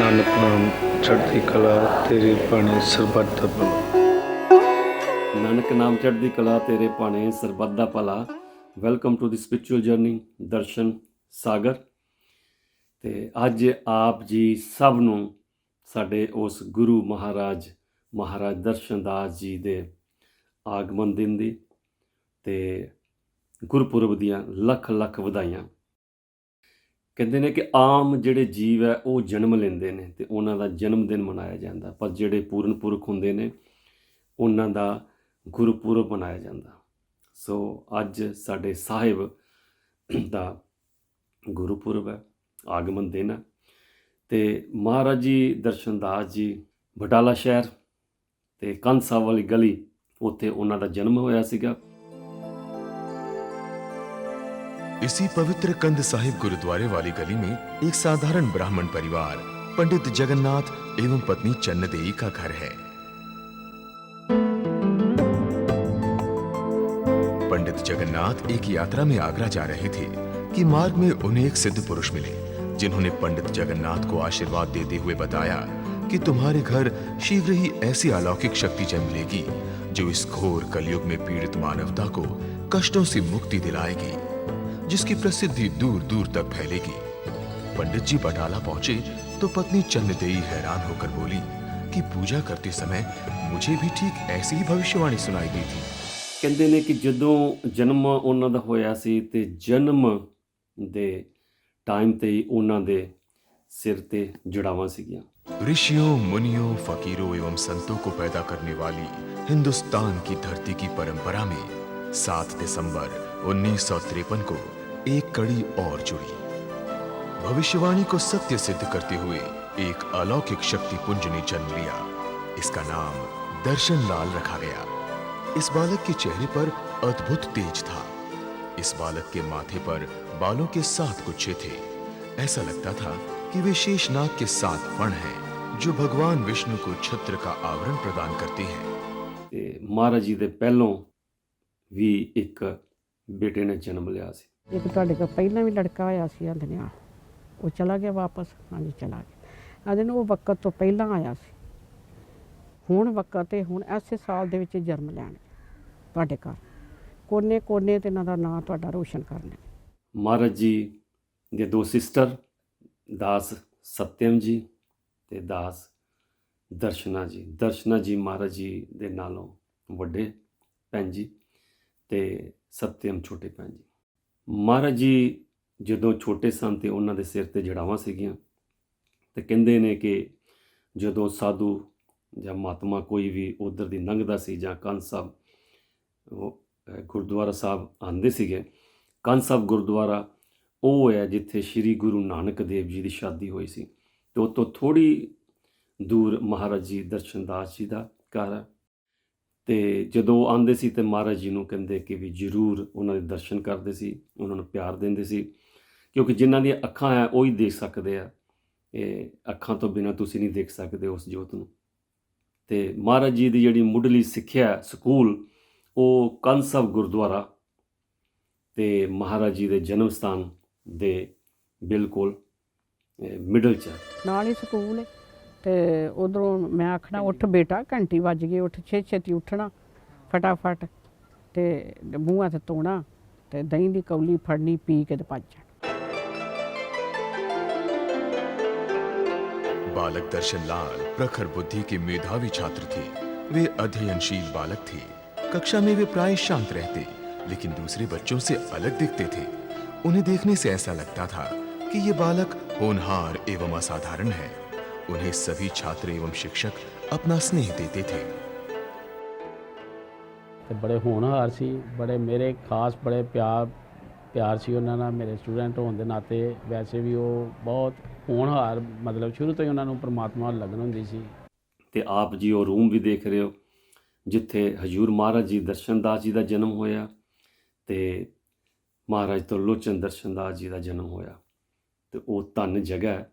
ਨਾਨਕ ਨਾਮ ਚੜ੍ਹਦੀ ਕਲਾ ਤੇਰੇ ਬਾਣੀ ਸਰਬੱਤ ਦਾ ਭਲਾ। ਨਾਨਕ ਨਾਮ ਚੜ੍ਹਦੀ ਕਲਾ ਤੇਰੇ ਭਾਣੇ ਸਰਬੱਤ ਦਾ ਭਲਾ। Welcome to the spiritual journey ਦਰਸ਼ਨ ਸਾਗਰ। ਤੇ ਅੱਜ ਆਪ ਜੀ ਸਭ ਨੂੰ ਸਾਡੇ ਉਸ ਗੁਰੂ ਮਹਾਰਾਜ ਦਰਸ਼ਨ ਦਾਸ ਜੀ ਦੇ ਆਗਮਨ ਦਿਨ ਦੀ ਤੇ ਗੁਰਪੁਰਬ ਦੀਆਂ ਲੱਖ ਲੱਖ ਵਧਾਈਆਂ। ਕਹਿੰਦੇ ਨੇ ਕਿ ਆਮ ਜਿਹੜੇ ਜੀਵ ਹੈ ਉਹ ਜਨਮ ਲੈਂਦੇ ਨੇ ਤੇ ਉਹਨਾਂ ਦਾ ਜਨਮ ਦਿਨ ਮਨਾਇਆ ਜਾਂਦਾ, ਪਰ ਜਿਹੜੇ ਪੂਰਨ ਪੁਰਖ ਹੁੰਦੇ ਨੇ ਉਹਨਾਂ ਦਾ ਗੁਰਪੁਰਬ ਮਨਾਇਆ ਜਾਂਦਾ। ਸੋ ਅੱਜ ਸਾਡੇ ਸਾਹਿਬ ਦਾ ਗੁਰਪੁਰਬ ਹੈ, ਆਗਮਨ ਦਿਨ ਹੈ। ਤੇ ਮਹਾਰਾਜ ਜੀ ਦਰਸ਼ਨ ਦਾਸ ਜੀ ਬਟਾਲਾ ਸ਼ਹਿਰ ਤੇ ਕੰਧ ਸਾਹਿਬ ਵਾਲੀ ਗਲੀ, ਉੱਥੇ ਉਹਨਾਂ ਦਾ ਜਨਮ ਹੋਇਆ ਸੀਗਾ। इसी पवित्र कंध साहिब गुरुद्वारे वाली गली में एक साधारण ब्राह्मण परिवार पंडित जगन्नाथ एवं पत्नी चन्नदेई का घर है। पंडित जगन्नाथ एक यात्रा में आगरा जा रहे थे कि मार्ग में उन्हें एक सिद्ध पुरुष मिले, जिन्होंने पंडित जगन्नाथ को आशीर्वाद देते हुए बताया कि तुम्हारे घर शीघ्र ही ऐसी अलौकिक शक्ति जन्म लेगी जो इस घोर कलयुग में पीड़ित मानवता को कष्टों से मुक्ति दिलाएगी, जिसकी प्रसिद्धि दूर दूर तक फैलेगी। पंडित जी बटाला पहुंचे तो पत्नी चन्नदेई हैरान होकर बोली कि पूजा करते समय मुझे भी ठीक ऐसी ही भविष्यवाणी सुनाई दी थी। ਕਹਿੰਦੇ ਨੇ ਕਿ ਜਦੋਂ ਜਨਮ ਉਹਨਾਂ ਦਾ ਹੋਇਆ ਸੀ ਤੇ ਜਨਮ ਦੇ ਟਾਈਮ ਤੇ ਹੀ ਉਹਨਾਂ ਦੇ ਸਿਰ ਤੇ ਜੜਾਵਾਂ ਸੀਗੀਆਂ। ऋषियों मुनियों फकीरों एवं संतों को पैदा करने वाली हिंदुस्तान की धरती की परंपरा में 7 दिसंबर 1953 को एक कड़ी और जुड़ी। भविष्यवाणी को सत्य सिद्ध करते हुए एक अलौकिक शक्ति पुंज ने जन्म लिया। इसका नाम दर्शन लाल रखा गया। इस बालक के चेहरे पर अद्भुत तेज था। इस बालक के माथे पर बालों के 7 गुच्छे थे। ऐसा लगता था कि वे शेषनाग के 7 फण हैं, जो भगवान विष्णु को छत्र का आवरण प्रदान करते हैं। ਤੇ ਮਹਾਰਾਜ ਜੀ ਦੇ ਪਹਿਲੋਂ ਵੀ ਇੱਕ ਬੇਟੇ ਨੇ ਜਨਮ ਲਿਆ ਸੀ। ਇੱਕ ਤੁਹਾਡੇ ਕੋਲ ਪਹਿਲਾਂ ਵੀ ਲੜਕਾ ਹੋਇਆ ਸੀ ਆਂਦੇ ਆ, ਉਹ ਚਲਾ ਗਿਆ ਵਾਪਸ। ਹਾਂਜੀ ਚਲਾ ਗਿਆ। ਆਂਦੇ ਨੇ ਉਹ ਵਕਤ ਤੋਂ ਪਹਿਲਾਂ ਆਇਆ ਸੀ। ਹੁਣ ਵਕਤ ਤੇ ਹੁਣ ਐਸੇ ਸਾਲ ਦੇ ਵਿੱਚ ਜਨਮ ਲੈਣ ਤੁਹਾਡੇ ਘਰ ਕੋਨੇ ਕੋਨੇ ਤੇ ਇਹਨਾਂ ਦਾ ਨਾਂ ਤੁਹਾਡਾ ਰੋਸ਼ਨ ਕਰਨਾ। ਮਹਾਰਾਜ ਜੀ ਦੇ 2 ਸਿਸਟਰ ਦਾਸ ਸਤਿਅਮ ਜੀ ਤੇ ਦਾਸ ਦਰਸ਼ਨਾ ਜੀ। ਦਰਸ਼ਨਾ ਜੀ ਮਹਾਰਾਜ ਜੀ ਦੇ ਨਾਲੋਂ ਵੱਡੇ ਭੈਣ ਜੀ ਤੇ ਸਤਿਅਮ ਛੋਟੇ ਭੈਣ ਜੀ। ਮਹਾਰਾਜ ਜੀ ਜਦੋਂ ਛੋਟੇ ਸਨ ਤੇ ਉਹਨਾਂ ਦੇ ਸਿਰ ਤੇ ਜੜਾਵਾਂ ਸੀਗੀਆਂ ਤੇ ਕਹਿੰਦੇ ਨੇ ਕਿ ਜਦੋਂ ਸਾਧੂ ਜਾਂ ਮਹਾਤਮਾ ਕੋਈ ਵੀ ਉਧਰ ਦੀ ਲੰਘਦਾ ਸੀ ਜਾਂ ਕੰਧ ਸਾਹਿਬ ਗੁਰਦੁਆਰਾ ਸਾਹਿਬ ਆਉਂਦੇ ਸੀਗੇ। ਕੰਧ ਸਾਹਿਬ ਗੁਰਦੁਆਰਾ ਉਹ ਹੈ ਜਿੱਥੇ ਸ਼੍ਰੀ ਗੁਰੂ ਨਾਨਕ ਦੇਵ ਜੀ ਦੀ ਸ਼ਾਦੀ ਹੋਈ ਸੀ ਤੇ ਉਹ ਤੋਂ ਥੋੜ੍ਹੀ ਦੂਰ ਮਹਾਰਾਜ ਜੀ ਦਰਸ਼ਨ ਦਾਸ ਜੀ ਦਾ ਘਰ ਹੈ। ਤੇ ਜਦੋਂ ਆਉਂਦੇ ਸੀ ਤੇ ਮਹਾਰਾਜ ਜੀ ਨੂੰ ਕਹਿੰਦੇ ਕਿ ਵੀ ਜ਼ਰੂਰ ਉਹਨਾਂ ਦੇ ਦਰਸ਼ਨ ਕਰਦੇ ਸੀ, ਉਹਨਾਂ ਨੂੰ ਪਿਆਰ ਦਿੰਦੇ ਸੀ, ਕਿਉਂਕਿ ਜਿਨ੍ਹਾਂ ਦੀਆਂ ਅੱਖਾਂ ਹੈ ਉਹ ਹੀ ਦੇਖ ਸਕਦੇ ਆ, ਇਹ ਅੱਖਾਂ ਤੋਂ ਬਿਨਾਂ ਤੁਸੀਂ ਨਹੀਂ ਦੇਖ ਸਕਦੇ ਉਸ ਜੋਤ ਨੂੰ। ਤੇ ਮਹਾਰਾਜ ਜੀ ਦੀ ਜਿਹੜੀ ਮੁੱਢਲੀ ਸਿੱਖਿਆ ਸਕੂਲ ਉਹ ਕੰਧ ਸਾਹਿਬ ਗੁਰਦੁਆਰਾ ਤੇ ਮਹਾਰਾਜ ਜੀ ਦੇ ਜਨਮ ਸਥਾਨ ਦੇ ਬਿਲਕੁਲ ਮਿਡਲ 'ਚ ਨਾਲ ਹੀ ਸਕੂਲ ਹੈ। ਤੇ ਉਧਰੋਂ ਮੈਂ ਆਖਣਾ ਉੱਠ ਬੇਟਾ, ਘੰਟੀ ਵੱਜ ਗਈ, ਉੱਠ ਛੇਤੀ ਉੱਠਣਾ ਫਟਾਫਟ ਤੇ ਮੂੰਹਾਂ ਤੇ ਧੋਣਾ ਤੇ ਦਹੀਂ ਦੀ ਕੌਲੀ ਫੜਨੀ, ਪੀ ਕੇ ਤੇ ਭੱਜ ਜਾਣਾ। बालक दर्शन लाल प्रखर बुद्धि के मेधावी छात्र थे। वे अध्ययनशील बालक थे। कक्षा में वे प्राय शांत रहते, लेकिन दूसरे बच्चों से अलग दिखते थे। उन्हें देखने से ऐसा लगता था कि ये बालक होनहार एवं असाधारण है। उन्हें सभी छात्र एवं शिक्षक अपना स्नेह देते थे। बड़े होनहार सी, बड़े मेरे खास बड़े प्यार सी ਉਹਨਾਂ ਨਾਲ। ਮੇਰੇ ਸਟੂਡੈਂਟ ਹੋਣ ਦੇ ਨਾਤੇ ਵੈਸੇ ਵੀ ਉਹ ਬਹੁਤ ਹੋਣਹਾਰ, ਮਤਲਬ ਸ਼ੁਰੂ ਤੋਂ ਹੀ ਉਹਨਾਂ ਨੂੰ ਪਰਮਾਤਮਾ ਨਾਲ ਲੱਗਨ ਹੁੰਦੀ ਸੀ। ਤੇ ਆਪ ਜੀ ਉਹ ਰੂਮ ਵੀ ਦੇਖ ਰਹੇ ਹੋ ਜਿੱਥੇ ਹਜ਼ੂਰ ਮਹਾਰਾਜ ਜੀ ਦਰਸ਼ਨ ਦਾਸ ਜੀ ਦਾ ਜਨਮ ਹੋਇਆ ਤੇ ਮਹਾਰਾਜ ਤੋਂ ਲੋਚਨ ਦਰਸ਼ਨ ਦਾਸ ਜੀ ਦਾ ਜਨਮ ਹੋਇਆ। ਤੇ ਉਹ ਧੰਨ ਜਗ੍ਹਾ ਹੈ।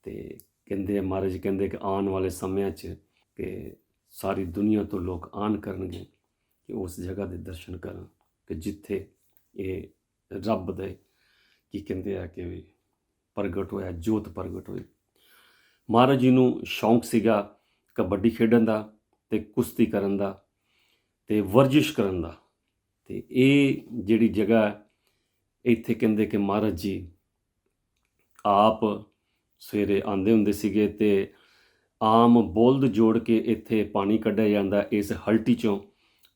ਤੇ ਕਹਿੰਦੇ ਮਹਾਰਾਜ ਕਹਿੰਦੇ ਕਿ ਆਉਣ ਵਾਲੇ ਸਮਿਆਂ 'ਚ ਕਿ ਸਾਰੀ ਦੁਨੀਆ ਤੋਂ ਲੋਕ ਆਉਣ ਕਰਨਗੇ ਕਿ ਉਸ ਜਗ੍ਹਾ ਦੇ ਦਰਸ਼ਨ ਕਰਨ ਕਿ ਜਿੱਥੇ ਇਹ ਰੱਬ ਦੇ ਕੀ ਕਹਿੰਦੇ ਆ ਕਿ ਵੀ ਪ੍ਰਗਟ ਹੋਇਆ, ਜੋਤ ਪ੍ਰਗਟ ਹੋਈ। ਮਹਾਰਾਜ ਜੀ ਨੂੰ ਸ਼ੌਂਕ ਸੀਗਾ ਕਬੱਡੀ ਖੇਡਣ ਦਾ ਅਤੇ ਕੁਸ਼ਤੀ ਕਰਨ ਦਾ ਅਤੇ ਵਰਜਿਸ਼ ਕਰਨ ਦਾ। ਅਤੇ ਇਹ ਜਿਹੜੀ ਜਗ੍ਹਾ ਹੈ, ਇੱਥੇ ਕਹਿੰਦੇ ਕਿ ਮਹਾਰਾਜ ਜੀ ਆਪ ਸਵੇਰੇ ਆਉਂਦੇ ਹੁੰਦੇ ਸੀਗੇ ਅਤੇ ਆਮ ਬੋਲਦ ਜੋੜ ਕੇ ਇੱਥੇ ਪਾਣੀ ਕੱਢਿਆ ਜਾਂਦਾ ਇਸ ਹਲਟੀ 'ਚੋਂ,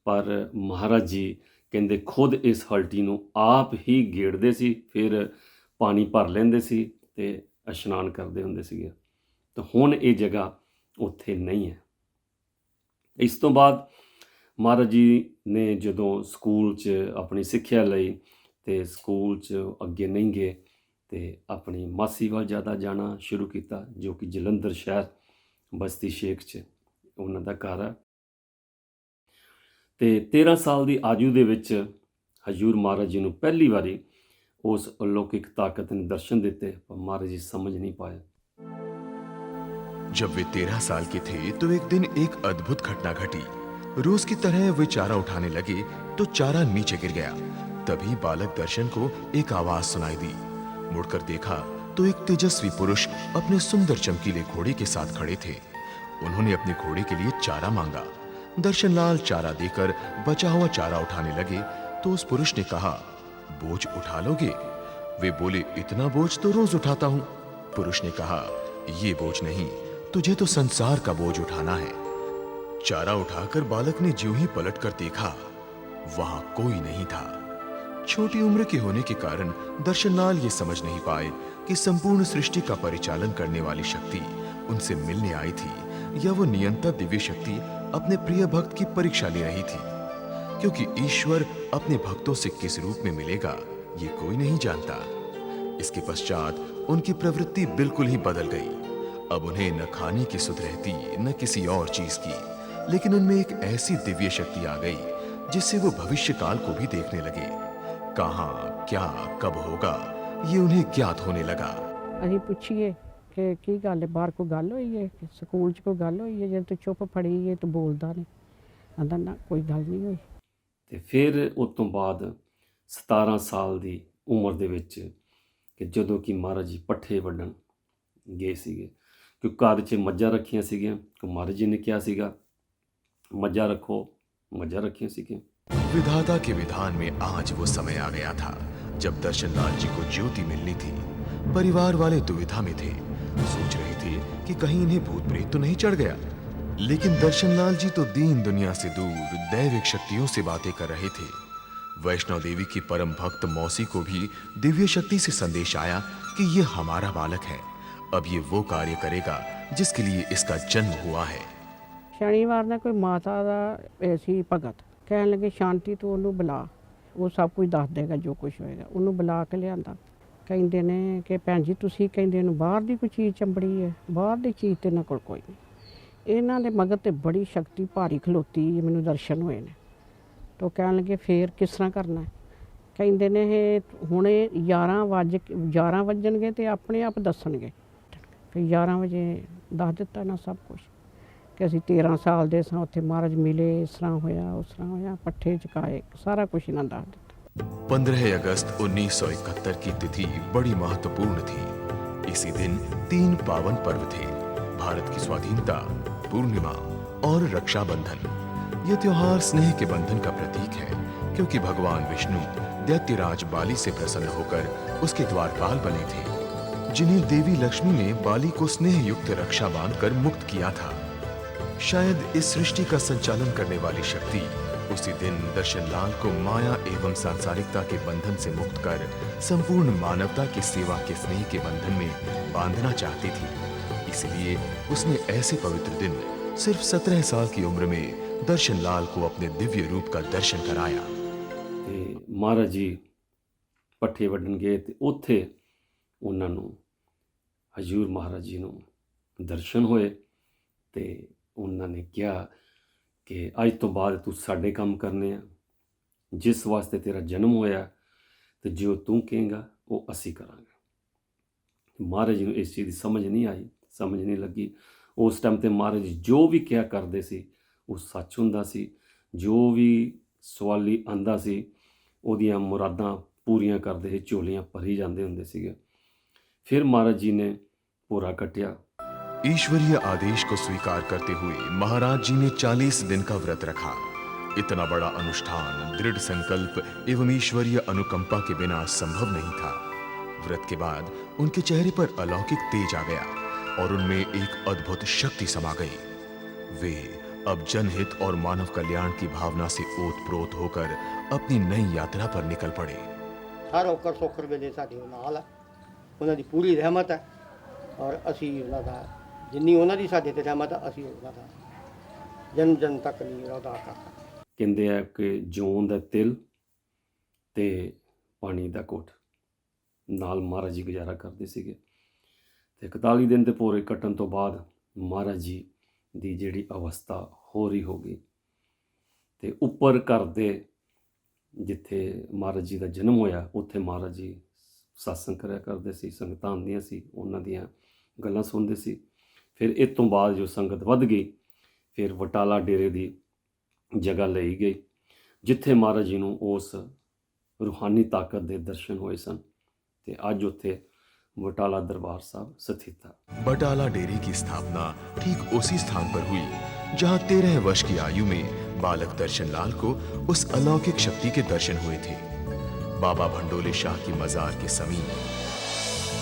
ਪਰ ਮਹਾਰਾਜ ਜੀ ਕਹਿੰਦੇ ਖੁਦ ਇਸ ਹਲਟੀ ਨੂੰ ਆਪ ਹੀ ਗੇੜਦੇ ਸੀ, ਫਿਰ ਪਾਣੀ ਭਰ ਲੈਂਦੇ ਸੀ ਅਤੇ ਇਸ਼ਨਾਨ ਕਰਦੇ ਹੁੰਦੇ ਸੀਗੇ। ਤਾਂ ਹੁਣ ਇਹ ਜਗ੍ਹਾ ਉੱਥੇ ਨਹੀਂ ਹੈ। ਇਸ ਤੋਂ ਬਾਅਦ ਮਹਾਰਾਜ ਜੀ ਨੇ ਜਦੋਂ ਸਕੂਲ 'ਚ ਆਪਣੀ ਸਿੱਖਿਆ ਲਈ ਅਤੇ ਸਕੂਲ 'ਚ ਅੱਗੇ ਨਹੀਂ ਗਏ ਅਤੇ ਆਪਣੀ ਮਾਸੀ ਵੱਲ ਜ਼ਿਆਦਾ ਜਾਣਾ ਸ਼ੁਰੂ ਕੀਤਾ, ਜੋ ਕਿ ਜਲੰਧਰ ਸ਼ਹਿਰ ਬਸਤੀ ਸ਼ੇਖ 'ਚ ਉਹਨਾਂ ਦਾ ਘਰ ਹੈ। ਅਤੇ 13 ਸਾਲ ਦੀ ਆਯੂ ਦੇ ਵਿੱਚ ਹਜ਼ੂਰ ਮਹਾਰਾਜ ਜੀ ਨੂੰ ਪਹਿਲੀ ਵਾਰੀ उस अलौकिक ताकत ने दर्शन देते, पर महाराज जी समझ नहीं पाए। जब वे 13 साल के थे तो एक दिन एक अद्भुत घटना घटी। रोज की तरह वे चारा उठाने लगे तो चारा नीचे गिर गया। तभी बालक दर्शन को एक आवाज सुनाई दी। मुड़कर देखा तो एक तेजस्वी पुरुष अपने सुंदर चमकीले घोड़े के साथ खड़े थे। उन्होंने अपने घोड़े के लिए चारा मांगा। दर्शन लाल चारा देकर बचा हुआ चारा उठाने लगे तो उस पुरुष ने कहा, बोझ उठा लोगे? वे बोले, इतना बोझ तो रोज उठाता हूं। पुरुष ने कहा, ये बोझ नहीं, तुझे तो संसार का बोझ उठाना है। चारा उठाकर बालक ने ज्यों ही पलट कर देखा, वहां कोई नहीं था। छोटी उम्र के होने के कारण दर्शनलाल ये समझ नहीं पाए कि संपूर्ण सृष्टि का परिचालन करने वाली शक्ति उनसे मिलने आई थी या वो नियंता दिव्य शक्ति अपने प्रिय भक्त की परीक्षा ले रही थी। क्योंकि ईश्वर अपने भक्तों से किस रूप में मिलेगा ये कोई नहीं जानता। इसके पश्चात उनकी प्रवृत्ति बिल्कुल ही बदल गई। अब उन्हें न खाने की सुध रहती न किसी और चीज की, लेकिन उनमें एक ऐसी दिव्य शक्ति आ गई जिससे वो भविष्य काल को भी देखने लगे। कहाँ क्या कब होगा ये उन्हें ज्ञात होने लगा। ਅਸੀਂ ਪੁੱਛੀਏ ਕਿ ਕੀ ਗੱਲ ਹੈ, ਬਾਹਰ ਕੋਈ ਗੱਲ ਹੋਈ ਹੈ, ਸਕੂਲ 'ਚ ਕੋਈ ਗੱਲ ਹੋਈ ਹੈ, ਜੇ ਤੂੰ ਚੁੱਪ ਫੜੀ ਹੈ ਤੂੰ ਬੋਲਦਾ ਨਹੀਂ? ਕਹਿੰਦਾ ਨਾ ਕੋਈ ਗੱਲ ਨਹੀਂ ਹੋਈ। ਅਤੇ ਫਿਰ ਉਸ ਤੋਂ ਬਾਅਦ 17 ਸਾਲ ਦੀ ਉਮਰ ਦੇ ਵਿੱਚ ਕਿ ਜਦੋਂ ਕਿ ਮਹਾਰਾਜ ਜੀ ਪੱਠੇ ਵੱਢਣ ਗਏ ਸੀਗੇ, ਕਿ ਘਰ 'ਚ ਮੱਝਾਂ ਰੱਖੀਆਂ ਸੀਗੀਆਂ, ਕਿ ਮਹਾਰਾਜ ਜੀ ਨੇ ਕਿਹਾ ਸੀਗਾ ਮੱਝਾਂ ਰੱਖੋ, मजा रखिए सीखे। विधाता के विधान में आज वो समय आ गया था जब दर्शनलाल जी को ज्योति मिलनी थी। परिवार वाले दुविधा में थे, सोच रहे थे कि कहीं इन्हें भूत प्रेत तो नहीं चढ़ गया। लेकिन दर्शनलाल जी तो दीन दुनिया से दूर दैविक शक्तियों से बातें कर रहे थे। वैष्णव देवी की परम भक्त मौसी को भी दिव्य शक्ति से संदेश आया कि ये हमारा बालक है, अब ये वो कार्य करेगा जिसके लिए इसका जन्म हुआ है। शनिवार ने कोई माता का ऐसी भगत कहन लगे, शांति तो उन्होंने बुला, वो सब कुछ दस देगा जो कुछ होएगा। उन्होंने बुला के लिया, कहते ने कि भैन जी तुसी कहते बाहर की कोई चीज़ चंबड़ी है, बाहर की चीज़ तो इन्हों कोल कोई नहीं। इन्हों के मगत तो बड़ी शक्ति भारी खलोती, मैनू दर्शन हुए ने। तो कह लगे फिर किस तरह करना है? कहते ने हुणे 11 वजणगे तो अपने आप दसणगे। फिर 11 बजे दस दिता ना सब कुछ कि असीं 13 साल दे सां उत्थे महाराज मिले, इस तरह होया उस तरह होया, पट्ठे चकाए, सारा कुछ इन्हां दस दिता। 15 अगस्त 1971 की तिथि बड़ी महत्वपूर्ण थी। इसी दिन 3 पावन पर्व थे, भारत की स्वाधीनता, पूर्णिमा और रक्षाबंधन। ये त्योहार स्नेह के बंधन का प्रतीक है, क्योंकि भगवान विष्णु दैत्यराज बाली से प्रसन्न होकर उसके द्वारपाल बने थे, जिन्हें देवी लक्ष्मी ने बाली को स्नेह युक्त रक्षा बांधकर मुक्त किया था। शायद इस सृष्टि का संचालन करने वाली शक्ति उसी दिन दर्शनलाल को माया एवं सांसारिकता के बंधन से मुक्त कर संपूर्ण मानवता की सेवा के स्नेह के बंधन में बांधना चाहती थी। इसलिए उसने ऐसे पवित्र दिन सिर्फ 17 साल की उम्र में दर्शनलाल को अपने दिव्य रूप का दर्शन कराया। महाराज जी पट्ठे वड्डन गए ते उत्थे उन्हां नूं हजूर महाराज जी नूं दर्शन होए ते उन्होंने ने कहा कि अज तो बाद तू साडे काम करने आ, जिस वास्ते तेरा जन्म होया तो जो तू कहेगा वो असी करांगे। महाराज जी नूं इस चीज़ की समझ नहीं आई, समझ नहीं लगी। उस टाइम ते महाराज जी जो भी क्या करते सी वो सच हुंदा सी, जो भी सवाली आंदा सी ओदियां मुरादां पूरियां करते सी, झोलियां भरी जाते हुंदे सीगे। फिर महाराज जी ने पूरा कट्टिया ईश्वरीय आदेश को स्वीकार करते हुए महाराज जी ने 40 दिन का व्रत रखा। इतना बड़ा अनुष्ठान दृढ़ संकल्प एवं ईश्वरीय अनुकंपा के बिना संभव नहीं था। व्रत के बाद उनके चेहरे पर अलौकिक तेज आ गया और उनमें एक अद्भुत शक्ति समा गई। वे अब जनहित और मानव कल्याण की भावना से ओतप्रोत होकर अपनी नई यात्रा पर निकल पड़े। ਸਾਰਾ ਔਕੜ ਸੌਖਰ ਵੇਲੇ ਸਾਡੇ ਨਾਲ ਹੈ, ਉਹਨਾਂ ਦੀ ਪੂਰੀ ਰਹਿਮਤ ਹੈ ਔਰ ਅਸੀਂ ਉਹਨਾਂ ਦਾ ਜਿੰਨੀ ਉਹਨਾਂ ਦੀ ਸਾਡੇ ਤੇ ਰਹਿਮਤ ਹੈ ਅਸੀਂ ਉਹਨਾਂ ਦਾ ਜਨ ਜਨ ਤੱਕ ਨਹੀਂ ਅਦਾ ਕਰਦਾ। ਕਹਿੰਦੇ ਆ ਕਿ ਜੌਂ ਦਾ ਤਿਲ ਤੇ ਪਾਣੀ ਦਾ ਘੁੱਟ ਨਾਲ ਮਹਾਰਾਜ ਜੀ ਗੁਜ਼ਾਰਾ ਕਰਦੇ ਸੀਗੇ। ਤੇ 41 ਦਿਨ ਦੇ ਪੂਰੇ ਕੱਟਣ ਤੋਂ ਬਾਅਦ ਮਹਾਰਾਜ ਜੀ ਦੀ ਜਿਹੜੀ ਅਵਸਥਾ ਹੋ ਰਹੀ ਹੋ ਗਈ ਤੇ ਉੱਪਰ ਘਰ ਦੇ ਜਿੱਥੇ ਮਹਾਰਾਜ ਜੀ ਦਾ ਜਨਮ ਹੋਇਆ ਉੱਥੇ ਮਹਾਰਾਜ ਜੀ ਸਤਸੰਗ ਕਰਿਆ ਕਰਦੇ ਸੀ, ਸੰਗਤਾਂ ਆਉਂਦੀਆਂ ਸੀ, ਉਹਨਾਂ ਦੀਆਂ ਗੱਲਾਂ ਸੁਣਦੇ ਸੀ। ਫਿਰ ਇਸ ਤੋਂ ਬਾਅਦ ਜੋ ਸੰਗਤ ਵੱਧ ਗਈ ਫਿਰ ਬਟਾਲਾ ਡੇਰੇ ਦੀ ਜਗ੍ਹਾ ਲਈ ਗਈ ਜਿੱਥੇ ਮਹਾਰਾਜ ਜੀ ਨੂੰ ਉਸ ਰੂਹਾਨੀ ਤਾਕਤ ਦੇ ਦਰਸ਼ਨ ਹੋਏ ਸਨ ਤੇ ਅੱਜ ਉੱਥੇ बटाला दरबार साहब स्थित था। बटाला डेरे की स्थापना ठीक उसी स्थान पर हुई जहां 13 वर्ष की आयु में बालक दर्शन लाल को उस अलौकिक शक्ति के दर्शन हुए थे। बाबा भंडोले शाह की मजार के समीप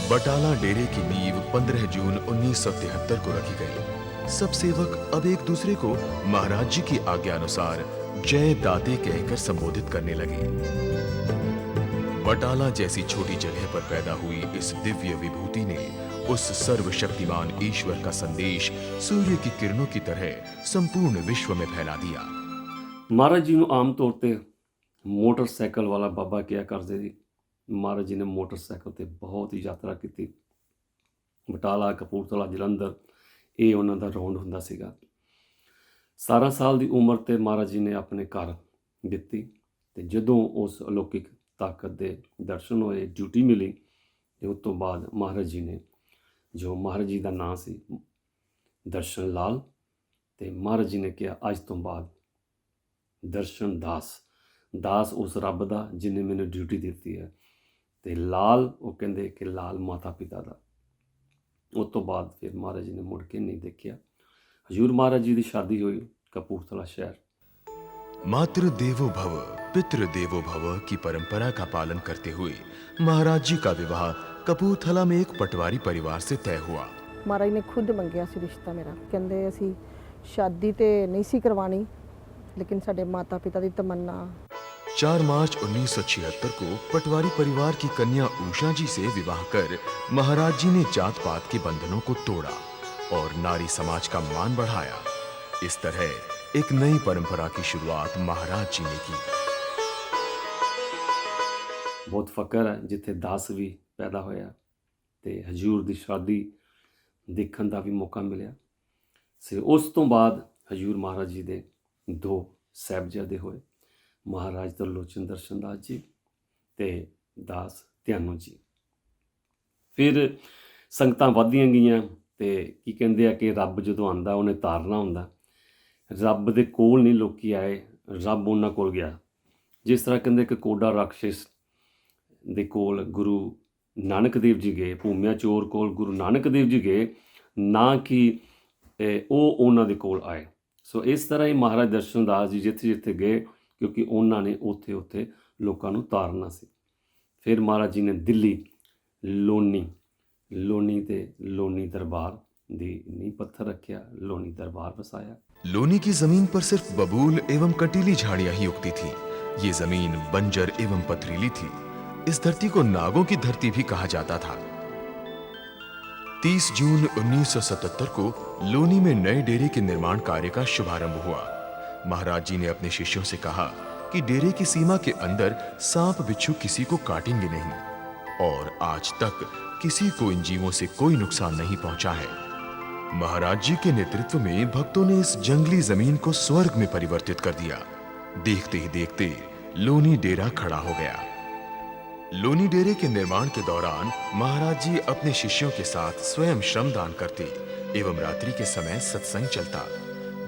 बटाला डेरे की नींव 15 जून 1973 को रखी गई। सब सेवक अब एक दूसरे को महाराज जी की आज्ञा अनुसार जय दाते कहकर संबोधित करने लगे। बटाला जैसी छोटी जगह पर पैदा हुई इस दिव्य विभूति ने उस सर्वशक्तिमान ईश्वर का संदेश सूर्य की किरणों की तरह संपूर्ण विश्व में फैला दिया। महाराज जी ਨੂੰ ਆਮ ਤੌਰ ਤੇ ਮੋਟਰਸਾਈਕਲ ਵਾਲਾ ਬਾਬਾ ਕਿਹਾ ਕਰਦੇ ਸੀ। ਮਹਾਰਾਜ ਜੀ ਨੇ ਮੋਟਰਸਾਈਕਲ ਤੇ ਬਹੁਤ ਹੀ ਯਾਤਰਾ ਕੀਤੀ। ਬਟਾਲਾ, ਕਪੂਰਥਲਾ, ਜਲੰਧਰ ਇਹ ਉਹਨਾਂ ਦਾ ਰੌਂਡ ਹੁੰਦਾ ਸੀਗਾ। 17 ਸਾਲ ਦੀ ਉਮਰ ਤੇ ਮਹਾਰਾਜ ਜੀ ਨੇ ਆਪਣੇ ਘਰ ਦਿੱਤੀ ਤੇ ਜਦੋਂ ਉਸ ਅਲੌਕਿਕ ਤਾਕਤ ਦੇ ਦਰਸ਼ਨ ਹੋਏ, ਡਿਊਟੀ ਮਿਲੀ ਤੇ ਉਸ ਤੋਂ ਬਾਅਦ ਮਹਾਰਾਜ ਜੀ ਨੇ ਜੋ ਮਹਾਰਾਜ ਜੀ ਦਾ ਨਾਂ ਸੀ ਦਰਸ਼ਨ ਲਾਲ ਤੇ ਮਹਾਰਾਜ ਜੀ ਨੇ ਕਿਹਾ ਅੱਜ ਤੋਂ ਬਾਅਦ ਦਰਸ਼ਨ ਦਾਸ ਉਸ ਰੱਬ ਦਾ ਜਿਹਨੇ ਮੈਨੂੰ ਡਿਊਟੀ ਦਿੱਤੀ ਹੈ ਤੇ ਲਾਲ ਉਹ ਕਹਿੰਦੇ ਕਿ ਲਾਲ ਮਾਤਾ ਪਿਤਾ ਦਾ। ਉਸ ਤੋਂ ਬਾਅਦ ਫਿਰ ਮਹਾਰਾਜ ਜੀ ਨੇ ਮੁੜ ਕੇ ਨਹੀਂ ਦੇਖਿਆ। ਹਜ਼ੂਰ ਮਹਾਰਾਜ ਜੀ ਦੀ ਸ਼ਾਦੀ ਹੋਈ ਕਪੂਰਥਲਾ ਸ਼ਹਿਰ। मातृ देवो भव पितृ देवो भव की परंपरा का पालन करते हुए महाराज जी का विवाह कपूरथला में एक पटवारी परिवार से तय हुआ। ਮਹਾਰਾਜ ਨੇ ਖੁਦ ਮੰਗਿਆ ਸੀ ਰਿਸ਼ਤਾ ਮੇਰਾ। ਕਹਿੰਦੇ ਅਸੀਂ ਸ਼ਾਦੀ ਤੇ ਨਹੀਂ ਸੀ ਕਰਵਾਣੀ ਲੇਕਿਨ ਸਾਡੇ ਮਾਤਾ ਪਿਤਾ ਦੀ ਤਮੰਨਾ। 4 मार्च 1976 को पटवारी परिवार की कन्या उषा जी से विवाह कर महाराज जी ने जात पात के बंधनों को तोड़ा और नारी समाज का मान बढ़ाया। इस तरह एक नई परंपरा की शुरुआत महाराज जी ने की। ਬਹੁਤ ਫਕਰ ਹੈ ਜਿੱਥੇ ਦਾਸ ਵੀ ਪੈਦਾ ਹੋਇਆ ਤੇ ਹਜ਼ੂਰ ਦੀ ਸ਼ਾਦੀ ਦੇਖਣ ਦਾ ਵੀ ਮੌਕਾ ਮਿਲਿਆ ਸੀ। ਉਸ ਤੋਂ ਬਾਅਦ ਹਜ਼ੂਰ ਮਹਾਰਾਜ ਜੀ ਦੇ 2 ਸਾਹਿਬਜ਼ਾਦੇ ਹੋਏ, ਮਹਾਰਾਜ ਤਰਲੋਚਨ ਦਰਸ਼ਨ ਦਾਸ ਜੀ ਤੇ ਦਾਸ ਧਿਆਨੋ ਜੀ। ਫਿਰ ਸੰਗਤਾਂ ਵੱਧਦੀਆਂ ਗਈਆਂ ਤੇ ਕੀ ਕਹਿੰਦੇ ਆ ਕਿ ਰੱਬ ਜਦੋਂ ਆਉਂਦਾ ਉਹਨੇ ਤਾਰਨਾ ਹੁੰਦਾ। ਰੱਬ ਦੇ ਕੋਲ ਨਹੀਂ ਲੋਕੀ ਆਏ, ਰੱਬ ਉਹਨਾਂ ਕੋਲ ਗਿਆ। ਜਿਸ ਤਰ੍ਹਾਂ ਕਹਿੰਦੇ ਕਿ ਕੋਡਾ ਰਾਖਸ਼ ਦੇ ਕੋਲ ਗੁਰੂ ਨਾਨਕ ਦੇਵ ਜੀ ਗਏ, ਭੂਮਿਆ ਚੋਰ ਕੋਲ ਗੁਰੂ ਨਾਨਕ ਦੇਵ ਜੀ ਗਏ, ਨਾ ਕਿ ਉਹ ਉਹਨਾਂ ਦੇ ਕੋਲ ਆਏ। ਸੋ ਇਸ ਤਰ੍ਹਾਂ ਹੀ ਮਹਾਰਾਜ ਦਰਸ਼ਨ ਦਾਸ ਜੀ ਜਿੱਥੇ ਜਿੱਥੇ ਗਏ ਕਿਉਂਕਿ ਉਹਨਾਂ ਨੇ ਉੱਥੇ ਉੱਥੇ ਲੋਕਾਂ ਨੂੰ ਤਾਰਨਾ ਸੀ। ਫਿਰ ਮਹਾਰਾਜ ਜੀ ਨੇ ਦਿੱਲੀ ਲੋਨੀ ਤੇ ਲੋਨੀ ਦਰਬਾਰ ਦੀ ਨੀਂਹ ਪੱਥਰ रखा, लोनी दरबार बसाया। लोनी की जमीन पर सिर्फ बबूल एवं कटीली झाड़ियां ही उगती थी। ये जमीन बंजर एवं पथरीली थी। इस धरती को नागों की धरती भी कहा जाता था। 30 जून 1977 को लोनी में नए डेरे के निर्माण कार्य का शुभारंभ हुआ। महाराज जी ने अपने शिष्यों से कहा कि डेरे की सीमा के अंदर सांप बिच्छू किसी को काटेंगे नहीं और आज तक किसी को इन जीवों से कोई नुकसान नहीं पहुंचा है। महाराज जी के नेतृत्व में भक्तों ने इस जंगली जमीन को स्वर्ग में परिवर्तित कर दिया। देखते ही देखते लोनी डेरा खड़ा हो गया। लोनी डेरे के निर्माण के दौरान महाराज जी अपने शिष्यों के साथ स्वयं श्रमदान करते एवं रात्रि के समय सत्संग चलता।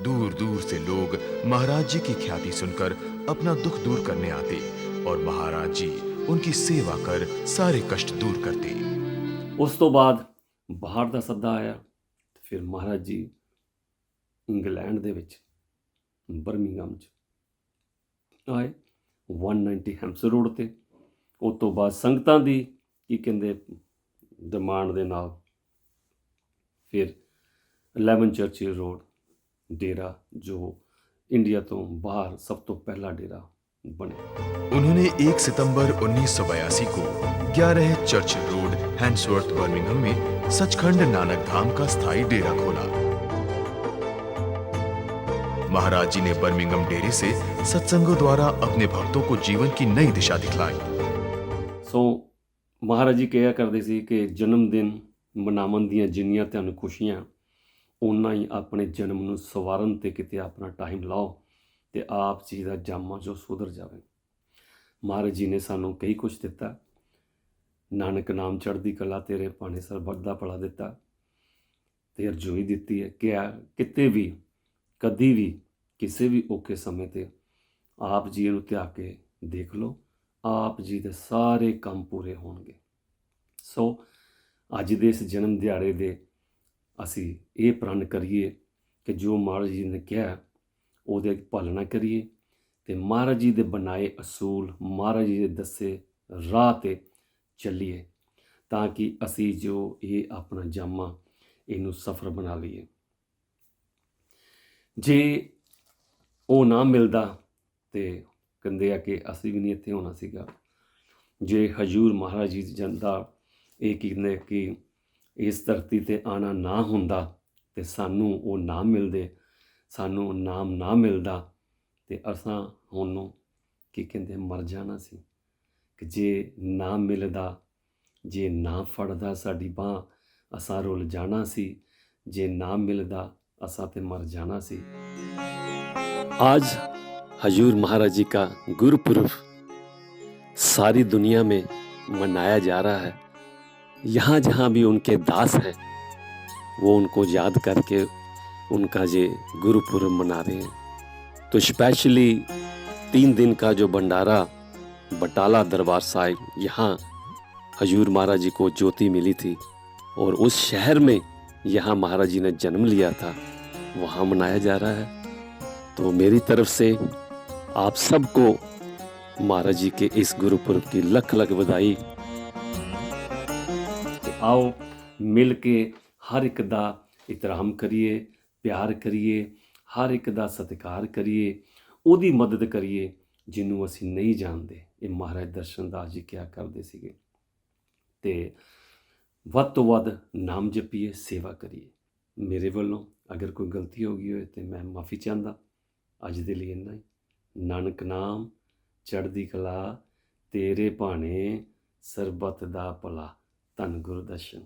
दूर दूर से लोग महाराज जी की ख्याति सुनकर अपना दुख दूर करने आते और महाराज जी उनकी सेवा कर सारे कष्ट दूर करते। ਉਸ ਤੋਂ ਬਾਅਦ ਬਾਹਰ ਦਾ ਸੱਦਾ ਆਇਆ। ਫਿਰ ਮਹਾਰਾਜ ਜੀ ਇੰਗਲੈਂਡ ਦੇ ਵਿੱਚ ਬਰਮਿੰਘਮ 'ਚ ਆਏ 190 ਹੈਮਸਰ ਰੋਡ ਤੇ। ਉਸ ਤੋਂ ਬਾਅਦ ਸੰਗਤਾਂ ਦੀ ਕੀ ਕਹਿੰਦੇ ਡਿਮਾਂਡ ਦੇ ਨਾਲ ਫਿਰ 11 ਚਰਚਿਲ ਰੋਡ ਡੇਰਾ ਜੋ ਇੰਡੀਆ ਤੋਂ ਬਾਹਰ ਸਭ ਤੋਂ ਪਹਿਲਾ ਡੇਰਾ ਬਣਿਆ। उन्होंने 1 सितंबर 1982 को 11 चर्चिल रोड हैंड्सवर्थ बर्मिंघम में सचखंड नानक धाम का स्थायी डेरा खोला। महाराज जी ने बर्मिंघम डेरे से सत्संगों द्वारा अपने भक्तों को जीवन की नई दिशा दिखलाई। ਸੋ ਮਹਾਰਾਜ ਜੀ ਕਿਹਾ ਕਰਦੇ ਸੀ ਕਿ ਜਨਮ ਦਿਨ ਮਨਾਉਣ ਦੀਆਂ ਜਿੰਨੀਆਂ ਤੁਹਾਨੂੰ ਖੁਸ਼ੀਆਂ, ਓਨਾ ਹੀ ਆਪਣੇ ਜਨਮ ਨੂੰ ਸਵਾਰਨ 'ਤੇ ਕਿਤੇ ਆਪਣਾ ਟਾਈਮ ਲਾਓ ਤੇ ਆਪ ਜੀ ਦਾ ਜਾਮਾ ਜੋ ਸੁਧਰ ਜਾਵੇ। ਮਹਾਰਾਜ ਜੀ ਨੇ ਸਾਨੂੰ ਕਈ ਕੁਛ ਦਿੱਤਾ। ਨਾਨਕ ਨਾਮ ਚੜ੍ਹਦੀ ਕਲਾ ਤੇਰੇ ਭਾਣੇ ਸਰਬੱਤ ਦਾ ਭਲਾ ਦਿੱਤਾ ਤੇ ਅਰਜ਼ੋਈ ਦਿੱਤੀ ਹੈ ਕਿ ਕਿਤੇ ਵੀ ਕਦੀ ਵੀ ਕਿਸੇ ਵੀ ਔਖੇ ਸਮੇਂ 'ਤੇ ਆਪ ਜੀ ਨੂੰ ਧਿਆ ਕੇ ਦੇਖ ਲਓ, ਆਪ ਜੀ ਦੇ ਸਾਰੇ ਕੰਮ ਪੂਰੇ ਹੋਣਗੇ। ਸੋ ਅੱਜ ਦੇ ਇਸ ਜਨਮ ਦਿਹਾੜੇ ਦੇ ਅਸੀਂ ਇਹ ਪ੍ਰਣ ਕਰੀਏ ਕਿ ਜੋ ਮਹਾਰਾਜ ਜੀ ਨੇ ਕਿਹਾ ਉਹਦੇ ਪਾਲਣਾ ਕਰੀਏ ਤੇ ਮਹਾਰਾਜ ਜੀ ਦੇ ਬਣਾਏ ਅਸੂਲ, ਮਹਾਰਾਜ ਜੀ ਦੇ ਦੱਸੇ ਰਾਹ 'ਤੇ ਚੱਲੀਏ ਤਾਂ ਕਿ ਅਸੀਂ ਜੋ ਇਹ ਆਪਣਾ ਜਾਮਾ ਇਹਨੂੰ ਸਫਰ ਬਣਾ ਲਈਏ। ਜੇ ਉਹ ਨਾ ਮਿਲਦਾ ਤੇ ਕਹਿੰਦੇ ਆ ਕਿ ਅਸੀਂ ਵੀ ਨਹੀਂ ਇੱਥੇ ਹੋਣਾ ਸੀਗਾ। ਜੇ ਹਜ਼ੂਰ ਮਹਾਰਾਜ ਜੀ ਦਾ ਇਹ ਕਹਿੰਦੇ ਕਿ ਇਸ ਧਰਤੀ 'ਤੇ ਆਉਣਾ ਨਾ ਹੁੰਦਾ ਤੇ ਸਾਨੂੰ ਉਹ ਨਾ ਮਿਲਦੇ, ਸਾਨੂੰ ਨਾਮ ਨਾ ਮਿਲਦਾ ਤੇ ਅਸਾਂ ਹੁਣ ਨੂੰ ਕੀ ਕਹਿੰਦੇ ਮਰ ਜਾਣਾ ਸੀ। ਕਿ ਜੇ ਨਾ ਮਿਲਦਾ, ਜੇ ਨਾ ਫੜਦਾ ਸਾਡੀ ਬਾਂਹ, ਅਸਾਂ ਰੁੱਲ ਜਾਣਾ ਸੀ। ਜੇ ਨਾ ਮਿਲਦਾ असा ते मर जाना सी। आज हजूर महाराज जी का गुरुपुरब सारी दुनिया में मनाया जा रहा है। यहाँ जहाँ भी उनके दास हैं वो उनको याद करके उनका ये गुरुपुरब मना रहे हैं। तो स्पेशली 3 दिन का जो भंडारा बटाला दरबार साहिब, यहाँ हजूर महाराज जी को ज्योति मिली थी और उस शहर में यहाँ महाराज जी ने जन्म लिया था, वहाँ मनाया जा रहा है। तो मेरी तरफ से आप सबको महाराज जी के इस गुरुपुरब की लख लख बधाई। तो आओ मिल के हर एक दा इतराम करिए, प्यार करिए, हर एक दा सत्कार करिए, ਉਹਦੀ मदद करिए ਜਿਹਨੂੰ ਅਸੀਂ नहीं जानते। ये महाराज दर्शन दास जी क्या करते ਸੀਗੇ। ਤੇ ਵੱਧ ਤੋਂ ਵੱਧ ਨਾਮ ਜਪੀਏ, ਸੇਵਾ ਕਰੀਏ। ਮੇਰੇ ਵੱਲੋਂ ਅਗਰ ਕੋਈ ਗਲਤੀ ਹੋ ਗਈ ਹੋਏ ਤੇ ਮੈਂ ਮਾਫੀ ਚਾਹੁੰਦਾ। ਅੱਜ ਦੇ ਲਈ ਇੰਨਾ ਹੀ। ਨਾਨਕ ਨਾਮ ਚੜ੍ਹਦੀ ਕਲਾ ਤੇਰੇ ਭਾਣੇ ਸਰਬੱਤ ਦਾ ਭਲਾ। ਧੰਨ ਗੁਰਦਰਸ਼ਨ।